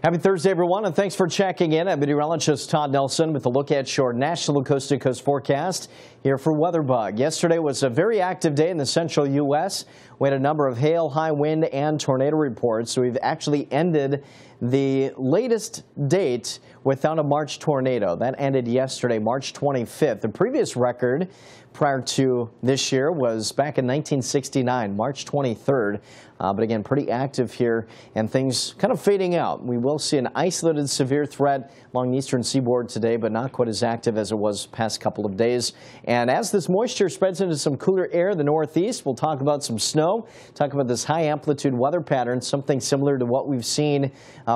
Happy Thursday, everyone, and thanks for checking in. I'm meteorologist Todd Nelson with a look at your national coast-to-coast forecast here for WeatherBug. Yesterday was a very active day in the central U.S. We had a number of hail, high wind, and tornado reports, so we've actually ended the latest date without a March tornado. That ended yesterday, March 25th. The previous record prior to this year was back in 1969, March 23rd. But again, pretty active here and things kind of fading out. We will see an isolated severe threat along the eastern seaboard today, but not quite as active as it was past couple of days. And as this moisture spreads into some cooler air in the northeast, we'll talk about some snow, talk about this high amplitude weather pattern, something similar to what we've seen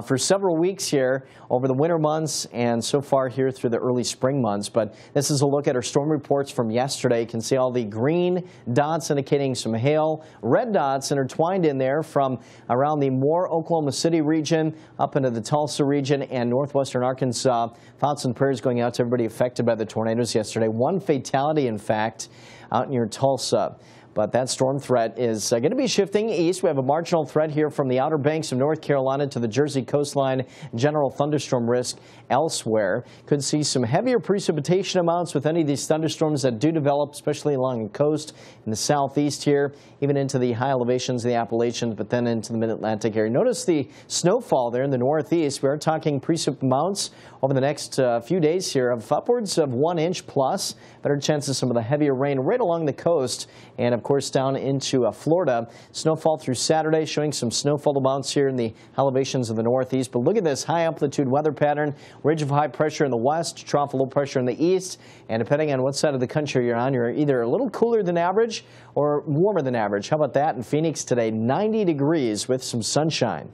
for several weeks here over the winter months and so far here through the early spring months. But this is a look at our storm reports from yesterday. You can see all the green dots indicating some hail, red dots intertwined in there from around the Moore, Oklahoma City region up into the Tulsa region and northwestern Arkansas. Thoughts and prayers going out to everybody affected by the tornadoes yesterday. One fatality, in fact, out near Tulsa. But that storm threat is going to be shifting east. We have a marginal threat here from the Outer Banks of North Carolina to the Jersey coastline. General thunderstorm risk elsewhere. Could see some heavier precipitation amounts with any of these thunderstorms that do develop, especially along the coast in the southeast here, even into the high elevations of the Appalachians, but then into the mid-Atlantic area. Notice the snowfall there in the northeast. We are talking precip amounts over the next few days here of upwards of 1 inch plus. Better chances of some of the heavier rain right along the coast and, of course, down into Florida. Snowfall through Saturday, showing some snowfall amounts here in the elevations of the northeast. But look at this high amplitude weather pattern. Ridge of high pressure in the west, trough of low pressure in the east. And depending on what side of the country you're on, you're either a little cooler than average or warmer than average. How about that in Phoenix today? 90 degrees with some sunshine.